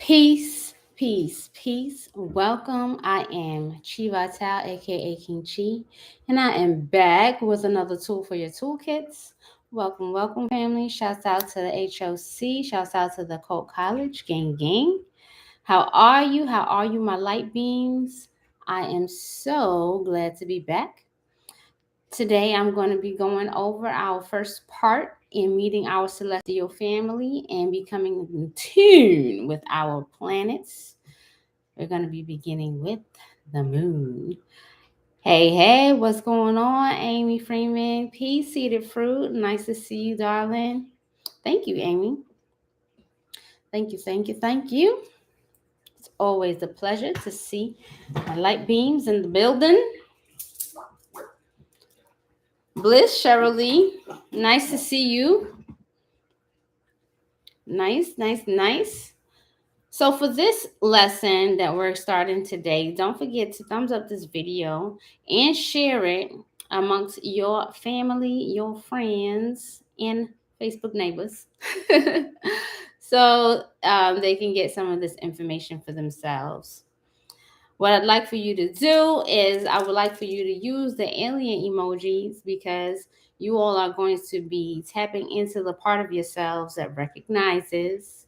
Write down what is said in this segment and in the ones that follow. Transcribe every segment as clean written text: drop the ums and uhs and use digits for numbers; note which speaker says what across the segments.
Speaker 1: Peace, peace, peace. Welcome. I am Chi Vital, aka King Chi, and I am back with another tool for your toolkits. Welcome, welcome, family. Shouts out to the HOC. Shouts out to the Colt College gang gang. How are you? How are you, my light beams? I am so glad to be back. Today, I'm going to be going over our first part in meeting our celestial family and becoming in tune with our planets. We're going to be beginning with the moon. Hey, hey, what's going on, Amy Freeman? Peace, seeded fruit. Nice to see you, darling. Thank you, Amy. Thank you, thank you, thank you. It's always a pleasure to see my light beams in the building. Bliss, Cheryl, nice to see you. Nice, nice, nice. So for this lesson that we're starting today, don't forget to thumbs up this video and share it amongst your family, your friends, and Facebook neighbors. So they can get some of this information for themselves. What I'd like for you to do is I would like for you to use the alien emojis because you all are going to be tapping into the part of yourselves that recognizes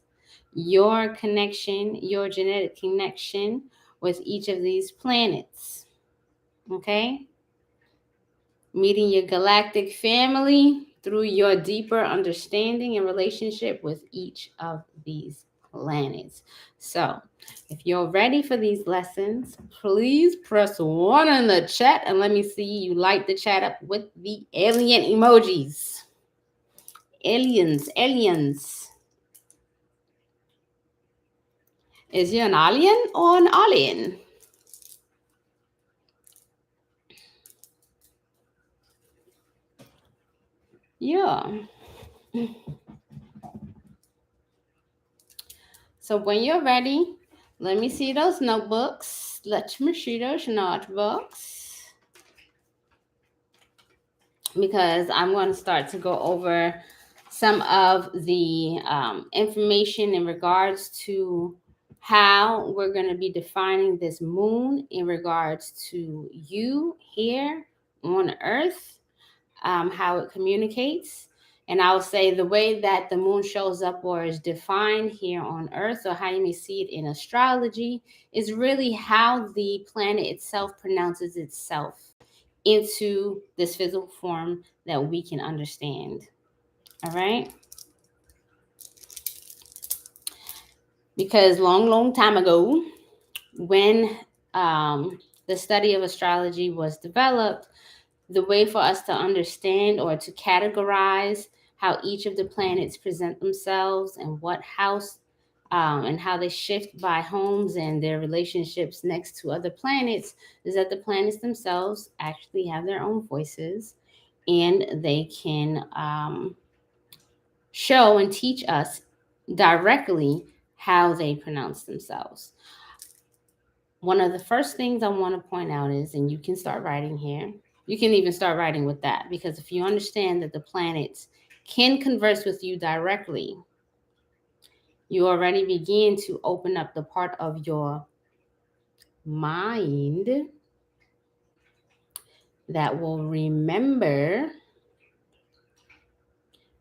Speaker 1: your connection, your genetic connection with each of these planets. Okay? Meeting your galactic family through your deeper understanding and relationship with each of these planets. So, if you're ready for these lessons, please press 1 in the chat and let me see you light the chat up with the alien emojis. Aliens, aliens. Is you an alien or an alien? Yeah. So when you're ready, let me see those notebooks. Let me see those notebooks. Because I'm going to start to go over some of the information in regards to how we're going to be defining this moon in regards to you here on Earth, how it communicates. And I'll say the way that the moon shows up or is defined here on Earth, or how you may see it in astrology, is really how the planet itself pronounces itself into this physical form that we can understand. All right? Because long time ago, when the study of astrology was developed, the way for us to understand or to categorize how each of the planets present themselves and what house and how they shift by homes and their relationships next to other planets is that the planets themselves actually have their own voices and they can show and teach us directly how they pronounce themselves. One of the first things I want to point out is, and you can start writing here, you can even start writing with that, because if you understand that the planets can converse with you directly, you already begin to open up the part of your mind that will remember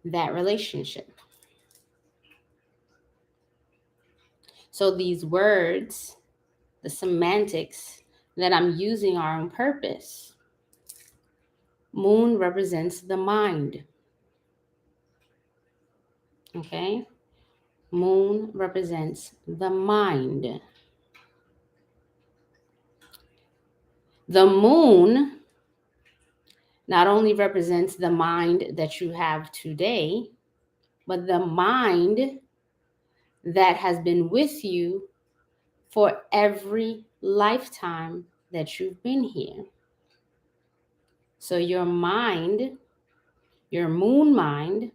Speaker 1: that relationship. So these words, the semantics that I'm using are on purpose. Moon represents the mind. Okay? Moon represents the mind. The moon not only represents the mind that you have today, but the mind that has been with you for every lifetime that you've been here. So your mind, your moon mind,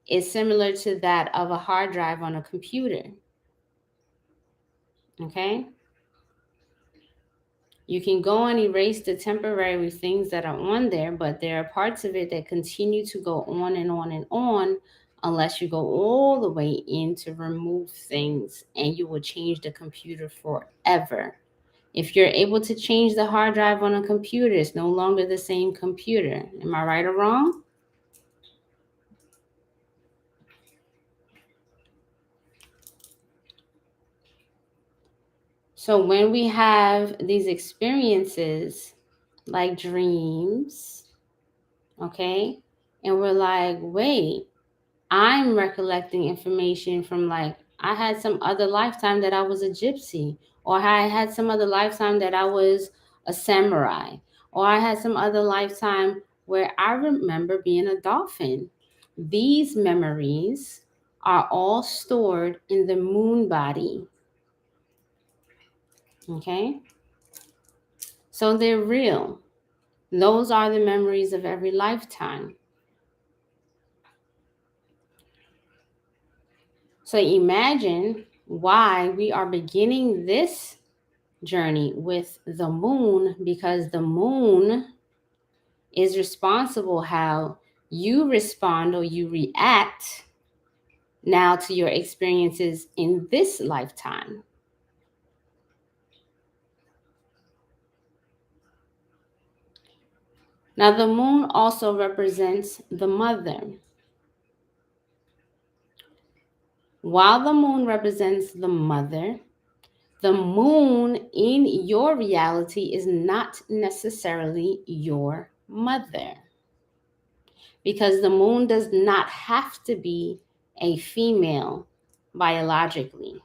Speaker 1: is similar to that of a hard drive on a computer. Okay? You can go and erase the temporary things that are on there, but there are parts of it that continue to go on and on and on unless you go all the way in to remove things, and you will change the computer forever. If you're able to change the hard drive on a computer, it's no longer the same computer. Am I right or wrong? So when we have these experiences like dreams, okay, and we're like, wait, I'm recollecting information from, like, I had some other lifetime that I was a gypsy, or I had some other lifetime that I was a samurai, or I had some other lifetime where I remember being a dolphin. These memories are all stored in the moon body, okay? So they're real. Those are the memories of every lifetime. So imagine why we are beginning this journey with the moon, because the moon is responsible how you respond or you react now to your experiences in this lifetime. Now, the moon also represents the mother. While the moon represents the mother, the moon in your reality is not necessarily your mother, because the moon does not have to be a female biologically.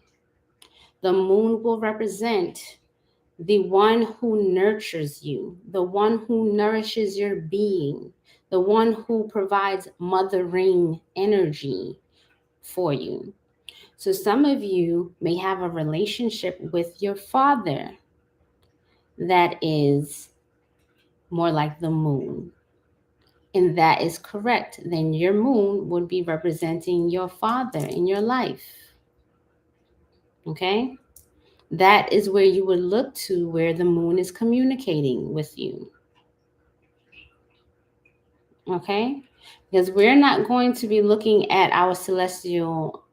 Speaker 1: The moon will represent the one who nurtures you, the one who nourishes your being, the one who provides mothering energy for you. So some of you may have a relationship with your father that is more like the moon. And that is correct. Then your moon would be representing your father in your life. Okay? That is where you would look to, where the moon is communicating with you. Okay? Because we're not going to be looking at our celestial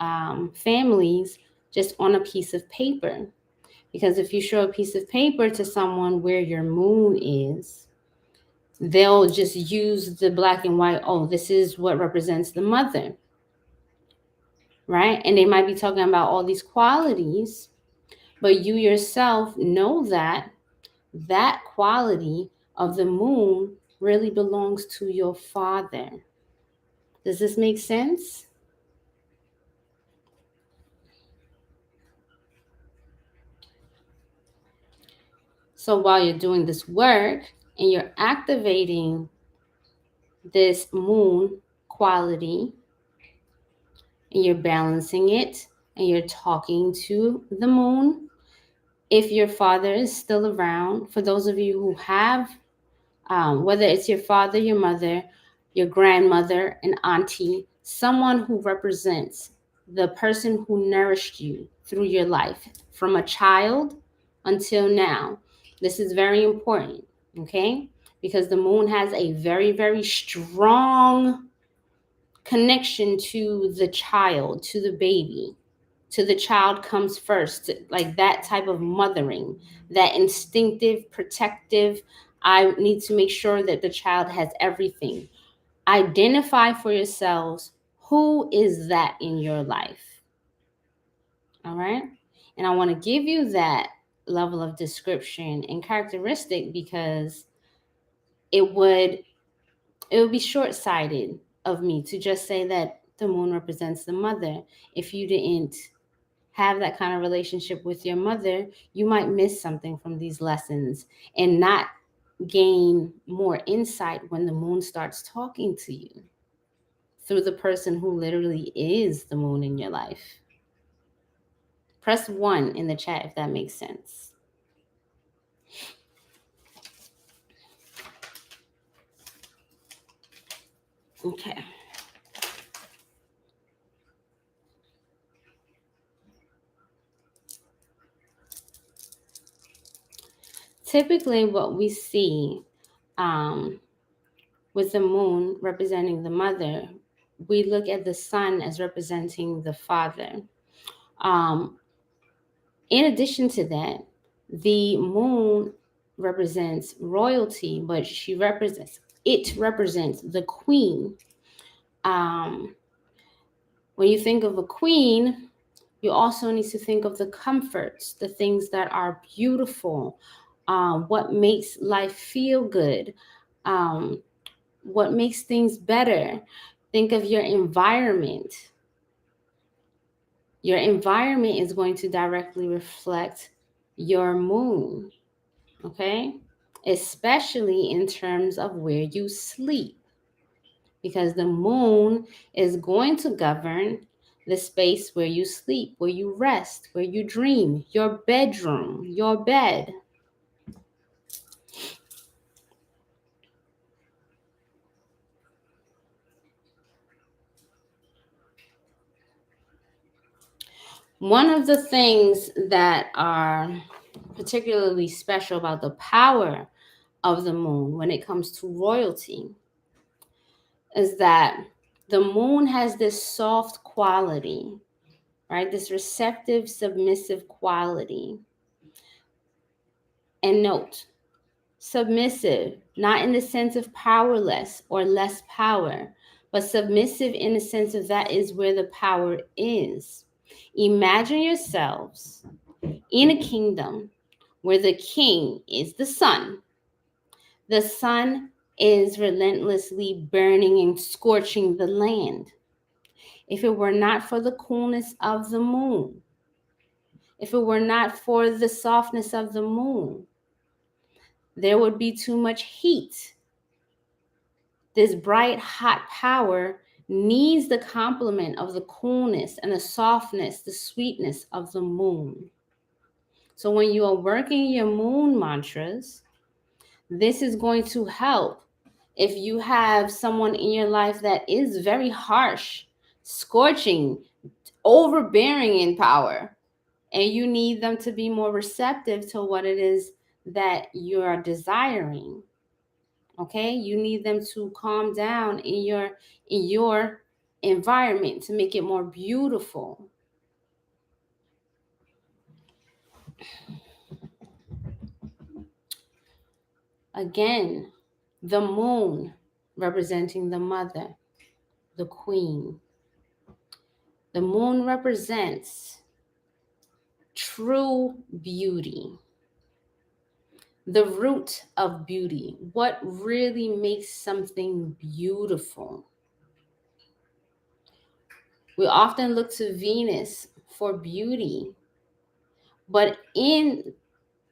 Speaker 1: families just on a piece of paper. Because if you show a piece of paper to someone where your moon is, they'll just use the black and white. Oh, this is what represents the mother, right? And they might be talking about all these qualities, but you yourself know that that quality of the moon really belongs to your father. Does this make sense? So while you're doing this work and you're activating this moon quality, and you're balancing it, and you're talking to the moon, if your father is still around, for those of you who have, whether it's your father, your mother, your grandmother, an auntie, someone who represents the person who nourished you through your life from a child until now. This is very important, okay? Because the moon has a very, very strong connection to the child, to the baby. To the child comes first, like that type of mothering, that instinctive, protective. I need to make sure that the child has everything. Identify for yourselves who is that in your life. All right. And I want to give you that level of description and characteristic because it would be short-sighted of me to just say that the moon represents the mother. If you didn't have that kind of relationship with your mother, you might miss something from these lessons and not gain more insight when the moon starts talking to you through the person who literally is the moon in your life. Press 1 in the chat if that makes sense. Okay. Typically, what we see with the moon representing the mother, we look at the sun as representing the father. Um, in addition to that, the moon represents royalty, but it represents the queen. Um, when you think of a queen, you also need to think of the comforts, the things that are beautiful, what makes life feel good, um, what makes things better. Think of your environment. Your environment is going to directly reflect your moon, okay? Especially in terms of where you sleep, because the moon is going to govern the space where you sleep, where you rest, where you dream, your bedroom, your bed. One of the things that are particularly special about the power of the moon when it comes to royalty is that the moon has this soft quality, right? This receptive, submissive quality. And note, submissive, not in the sense of powerless or less power, but submissive in the sense of that is where the power is. Imagine yourselves in a kingdom where the king is the sun. The sun is relentlessly burning and scorching the land. If it were not for the coolness of the moon, if it were not for the softness of the moon, there would be too much heat. This bright, hot power needs the complement of the coolness and the softness, the sweetness of the moon. So when you are working your moon mantras, this is going to help. If you have someone in your life that is very harsh, scorching, overbearing in power, and you need them to be more receptive to what it is that you are desiring, okay, you need them to calm down in your environment to make it more beautiful. Again, the moon representing the mother, the queen. The moon represents true beauty, the root of beauty, what really makes something beautiful. We often look to Venus for beauty, but in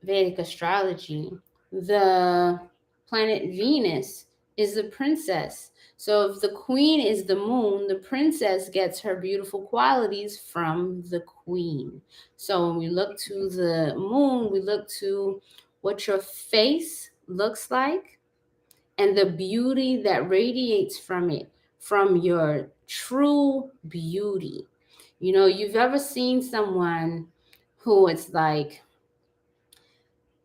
Speaker 1: Vedic astrology, the planet Venus is the princess. So if the queen is the moon, the princess gets her beautiful qualities from the queen. So when we look to the moon, we look to what your face looks like and the beauty that radiates from it, from your true beauty. You know, you've ever seen someone who it's like,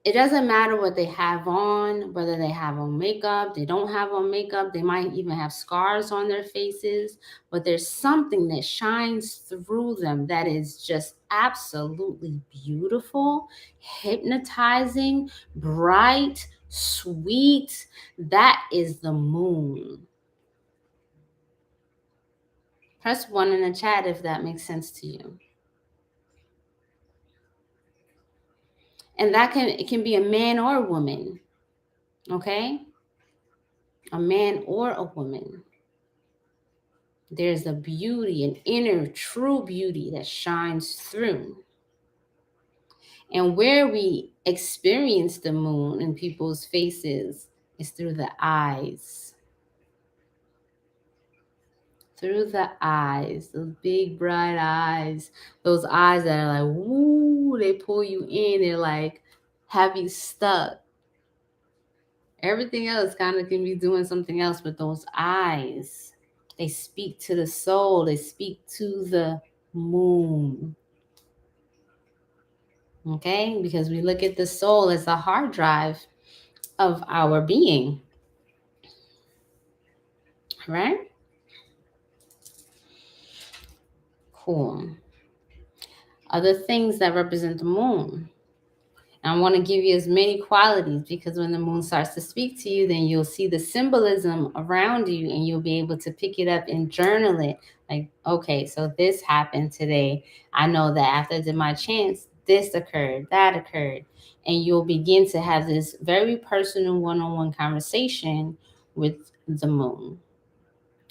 Speaker 1: it doesn't matter what they have on, whether they have on makeup, they don't have on makeup, they might even have scars on their faces, but there's something that shines through them that is just absolutely beautiful, hypnotizing, bright, sweet. That is the moon. Press 1 in the chat if that makes sense to you. And it can be a man or a woman, okay? A man or a woman. There's a beauty, an inner true beauty that shines through. And where we experience the moon in people's faces is through the eyes. Through the eyes, those big bright eyes, those eyes that are like, woo, they pull you in, they're like, have you stuck. Everything else kind of can be doing something else, but those eyes, they speak to the soul, they speak to the moon. Okay, because we look at the soul as the hard drive of our being, right? Cool. Other things that represent the moon. I want to give you as many qualities because when the moon starts to speak to you, then you'll see the symbolism around you and you'll be able to pick it up and journal it. Like, okay, so this happened today. I know that after I did my chants, this occurred, that occurred. And you'll begin to have this very personal one-on-one conversation with the moon.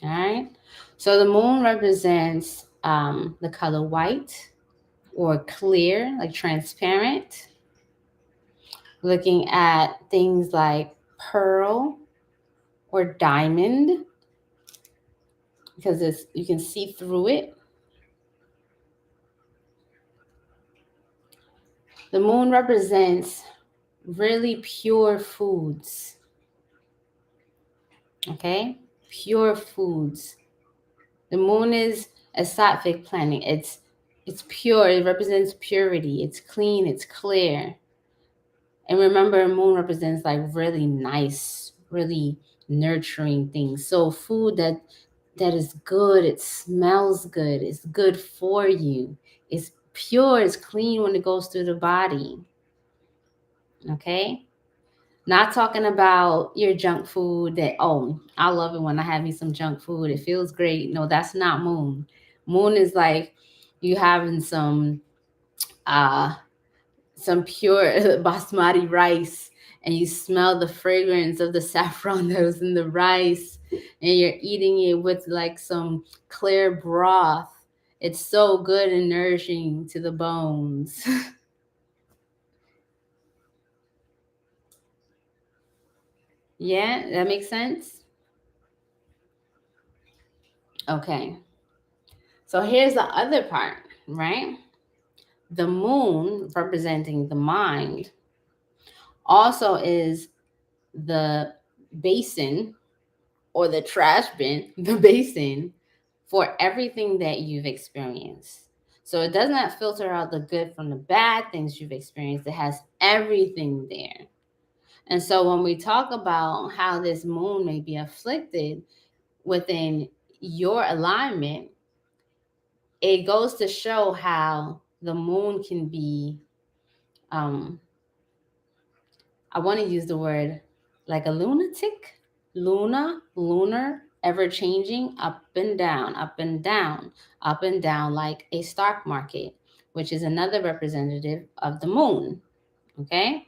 Speaker 1: All right. So the moon represents the color white or clear, like transparent. Looking at things like pearl or diamond because you can see through it. The moon represents really pure foods. Okay? Pure foods. The moon is a sattvic planet. It's pure. It represents purity. It's clean. It's clear. And remember, moon represents like really nice, really nurturing things. So food that is good, it smells good, it's good for you, it's pure, it's clean when it goes through the body. Okay? Not talking about your junk food that, oh, I love it when I have me some junk food. It feels great. No, that's not moon. Moon is like you having some pure basmati rice and you smell the fragrance of the saffron that was in the rice and you're eating it with like some clear broth. It's so good and nourishing to the bones. Yeah, that makes sense? Okay. So here's the other part, right? The moon representing the mind also is the basin or the trash bin, the basin for everything that you've experienced. So it does not filter out the good from the bad things you've experienced. It has everything there. And so when we talk about how this moon may be afflicted within your alignment, it goes to show how the moon can be, I want to use the word like a lunatic, lunar, ever changing, up and down, up and down, up and down, like a stock market, which is another representative of the moon. Okay.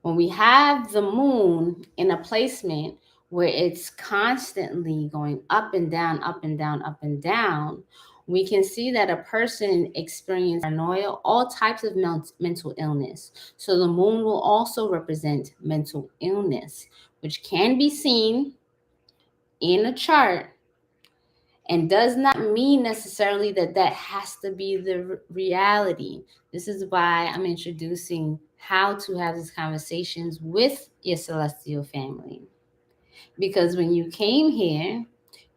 Speaker 1: When we have the moon in a placement where it's constantly going up and down, up and down, up and down, we can see that a person experiences paranoia, all types of mental illness. So the moon will also represent mental illness, which can be seen in a chart and does not mean necessarily that that has to be the reality. This is why I'm introducing how to have these conversations with your celestial family. Because when you came here,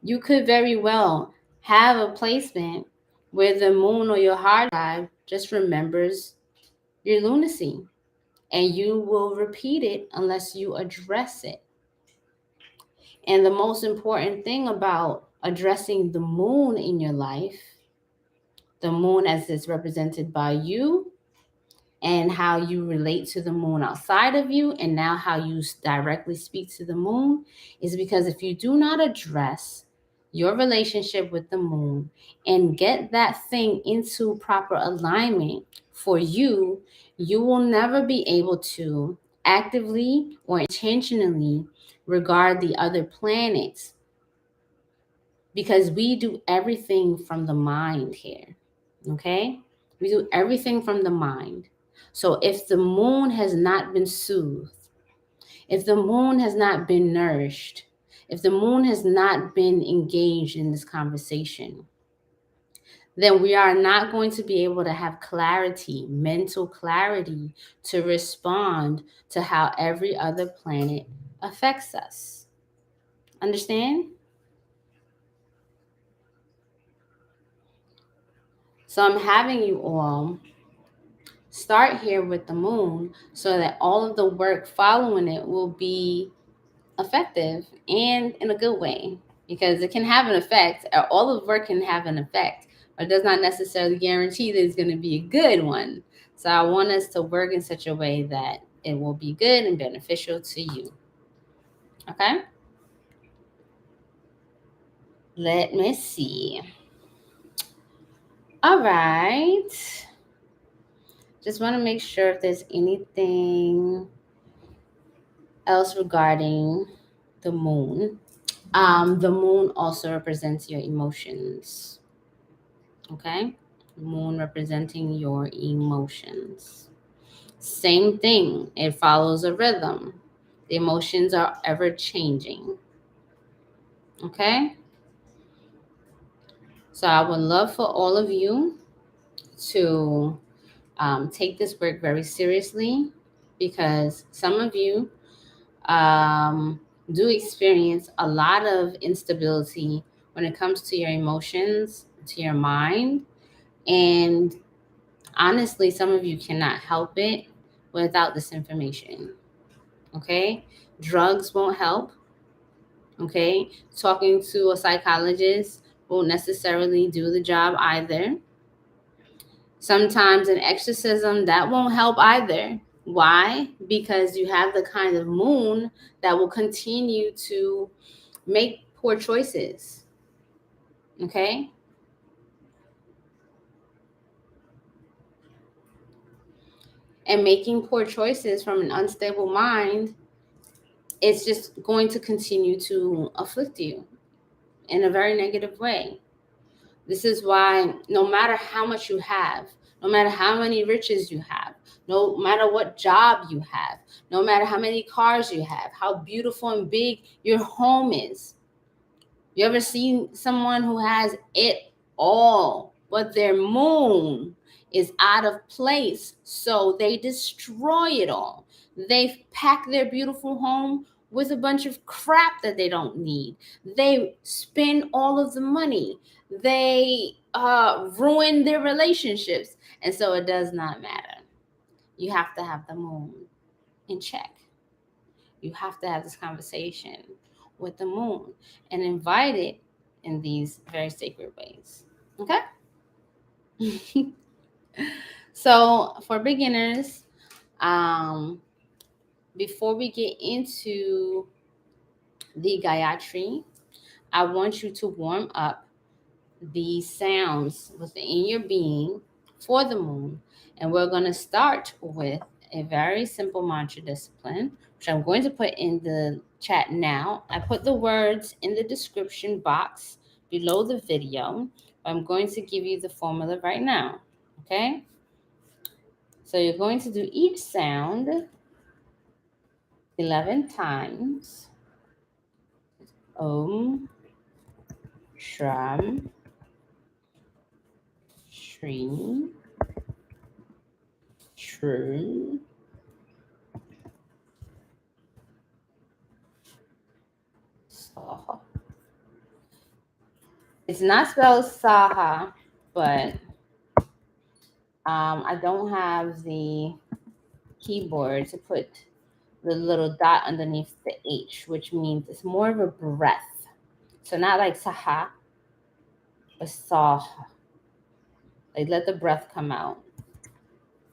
Speaker 1: you could very well have a placement where the moon or your hard drive just remembers your lunacy and you will repeat it unless you address it. And the most important thing about addressing the moon in your life, the moon as it's represented by you, and how you relate to the moon outside of you, and now how you directly speak to the moon, is because if you do not address your relationship with the moon and get that thing into proper alignment for you, you will never be able to actively or intentionally regard the other planets because we do everything from the mind here. Okay? We do everything from the mind. So if the moon has not been soothed, if the moon has not been nourished, if the moon has not been engaged in this conversation, then we are not going to be able to have clarity, mental clarity, to respond to how every other planet affects us. Understand? So I'm having you all start here with the moon so that all of the work following it will be effective and in a good way, because it can have an effect. All of work can have an effect, It does not necessarily guarantee that it's going to be a good one. So I want us to work in such a way that it will be good and beneficial to you. Okay? Let me see. All right. Just want to make sure if there's anything else regarding the moon. The moon also represents your emotions. Okay? Moon representing your emotions. Same thing. It follows a rhythm. The emotions are ever changing. Okay? So I would love for all of you to take this work very seriously, because some of you do experience a lot of instability when it comes to your emotions, to your mind. And honestly, some of you cannot help it without this information. Okay? Drugs won't help. Okay? Talking to a psychologist won't necessarily do the job either. Sometimes an exorcism, that won't help either. Why? Because you have the kind of moon that will continue to make poor choices. Okay? And making poor choices from an unstable mind, it's just going to continue to afflict you in a very negative way. This is why no matter how much you have, no matter how many riches you have, no matter what job you have, no matter how many cars you have, how beautiful and big your home is. You ever seen someone who has it all, but their moon is out of place, so they destroy it all? They pack their beautiful home with a bunch of crap that they don't need. They spend all of the money. They ruin their relationships. And so it does not matter. You have to have the moon in check. You have to have this conversation with the moon and invite it in these very sacred ways. Okay? So for beginners, before we get into the Gayatri, I want you to warm up the sounds within your being for the moon. And we're going to start with a very simple mantra discipline, which I'm going to put in the chat now. I put the words in the description box below the video. I'm going to give you the formula right now. Okay? So you're going to do each sound 11 times. Om, SHRAM, SHRIM, SHROOM, SAHA. It's not spelled SAHA, but I don't have the keyboard to put the little dot underneath the H, which means it's more of a breath. So not like SAHA, but SAHA. Like let the breath come out.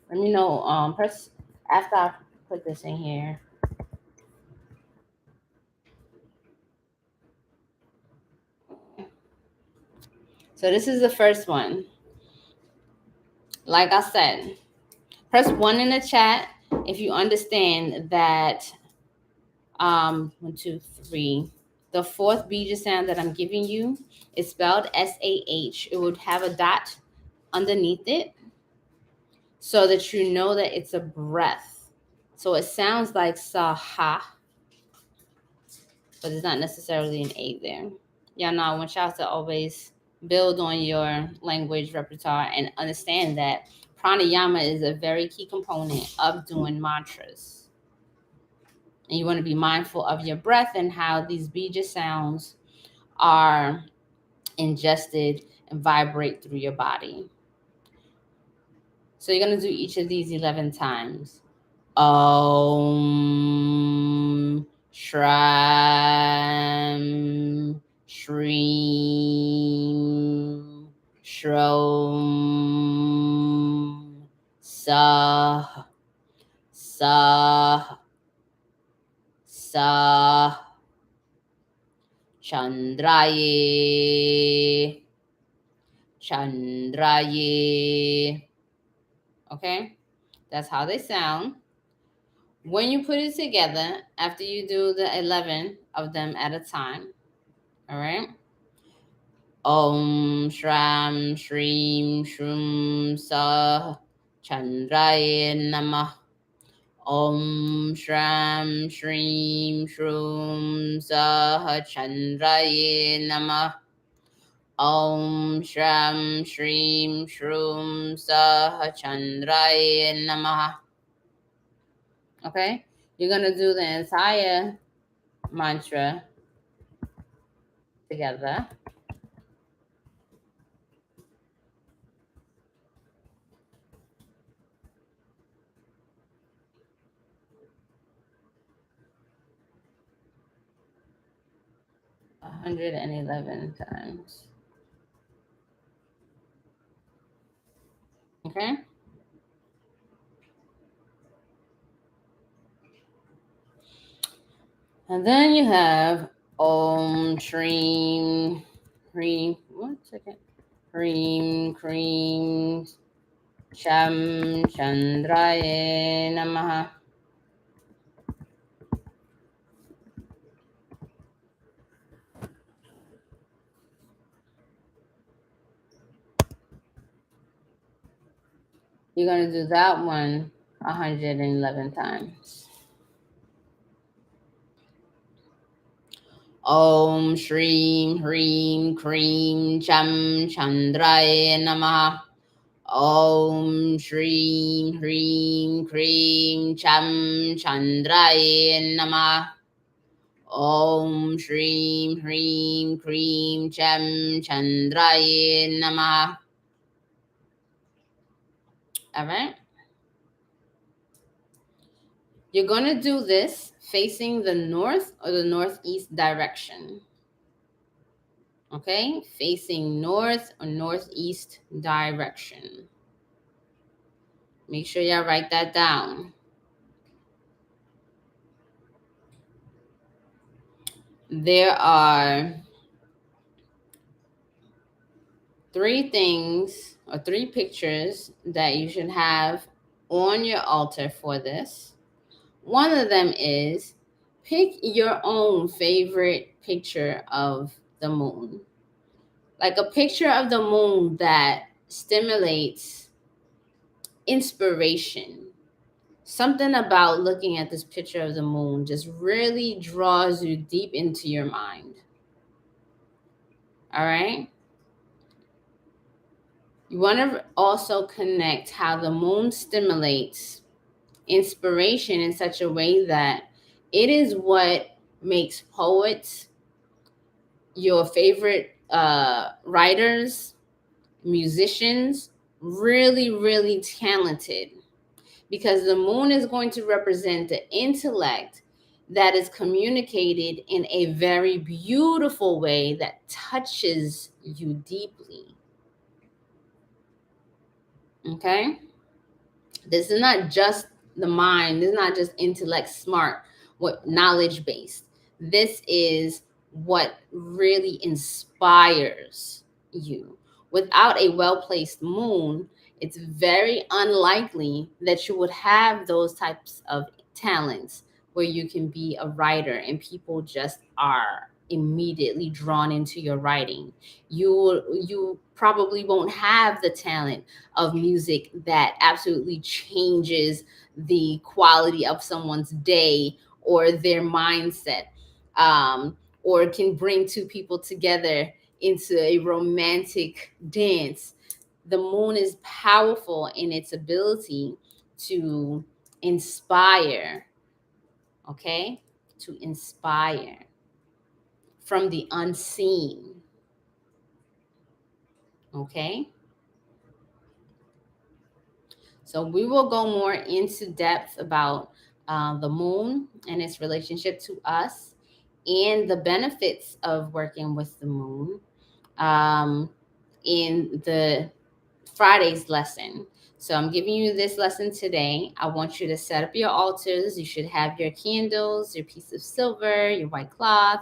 Speaker 1: Let me know. Press after I put this in here. So this is the first one. Like I said, press 1 in the chat if you understand that 1, 2, 3. The fourth bija sound that I'm giving you is spelled SAH. It would have a dot underneath it so that you know that it's a breath. So it sounds like SAHA, but it's not necessarily an A there. Y'all know I want y'all to always build on your language repertoire and understand that pranayama is a very key component of doing mantras. And you want to be mindful of your breath and how these bija sounds are ingested and vibrate through your body. So you're going to do each of these 11 times. Om, SHRAM, SHRIM, SHROOM, SAHA, SAHA, SAHA, CHANDRAYE, CHANDRAYE. Okay, that's how they sound. When you put it together, after you do the 11 of them at a time, all right? Om SHRAM SHRIM SHROOM SAHA CHANDRAYE NAMAH. Om SHRAM SHRIM SHROOM SAHA CHANDRAYE NAMAH. Om SHRAM SHRIM SHROOM SAHA CHANDRAYE NAMAH. Okay? You're going to do the entire mantra together. A 111 times. Okay? And then you have Om SHRIM KRIM. 1 second. KRIM CHAM CHANDRAYE NAMAHA. You're going to do that one 111 times. Om SHRIM KRIM CHAM CHANDRAYE NAMAHA. Om SHRIM KRIM CHAM CHANDRAYE NAMAHA. Om SHRIM KRIM CHAM CHANDRAYE NAMAHA. All right. You're going to do this facing the north or the northeast direction. Okay? Facing north or northeast direction. Make sure y'all write that down. There are 3 things or 3 pictures that you should have on your altar for this. One of them is pick your own favorite picture of the moon. Like a picture of the moon that stimulates inspiration. Something about looking at this picture of the moon just really draws you deep into your mind. All right? You want to also connect how the moon stimulates inspiration in such a way that it is what makes poets, your favorite writers, musicians, really, really talented. Because the moon is going to represent the intellect that is communicated in a very beautiful way that touches you deeply. Okay? This is not just the mind. This is not just intellect smart, what knowledge based. This is what really inspires you. Without a well-placed moon, it's very unlikely that you would have those types of talents where you can be a writer and people are immediately drawn into your writing. You probably won't have the talent of music that absolutely changes the quality of someone's day or their mindset, or can bring 2 people together into a romantic dance. The moon is powerful in its ability to inspire, okay? To inspire from the unseen, okay? So we will go more into depth about the moon and its relationship to us and the benefits of working with the moon. in the Friday's lesson. So I'm giving you this lesson today. I want you to set up your altars. You should have your candles, your piece of silver, your white cloth,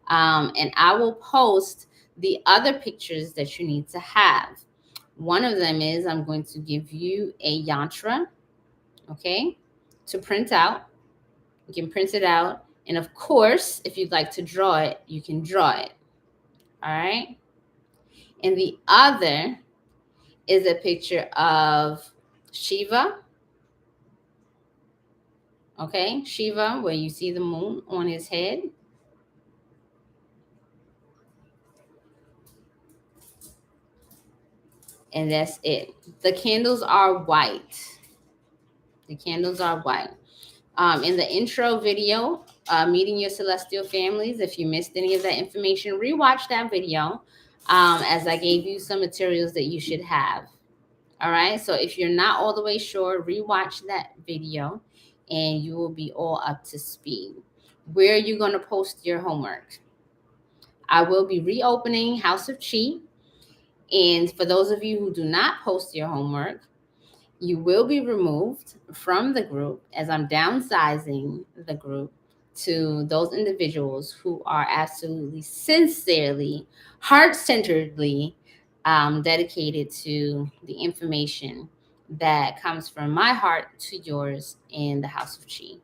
Speaker 1: and I will post the other pictures that you need to have. One of them is I'm going to give you a yantra, okay, to print out. You can print it out. And of course, if you'd like to draw it, you can draw it. All right. And the other is a picture of Shiva. Okay, Shiva, where you see the moon on his head. And that's it. The candles are white. The candles are white. In the intro video, Meeting Your Celestial Families, if you missed any of that information, rewatch that video as I gave you some materials that you should have. All right, so if you're not all the way sure, rewatch that video and you will be all up to speed. Where are you going to post your homework? I will be reopening House of Chi. And for those of you who do not post your homework, you will be removed from the group as I'm downsizing the group to those individuals who are absolutely, sincerely, heart-centeredly dedicated to the information that comes from my heart to yours in the House of Chi.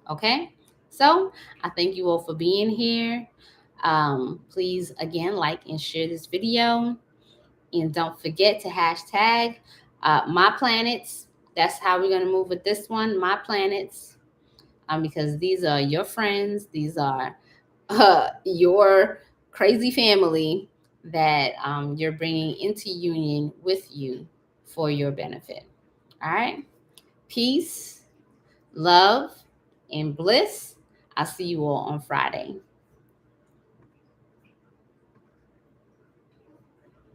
Speaker 1: Okay? So I thank you all for being here. Please, again, like and share this video. And don't forget to hashtag my planets. That's how we're going to move with this one, my planets, because these are your friends. These are your crazy family that you're bringing into union with you for your benefit. All right. Peace, love, and bliss. I'll see you all on Friday.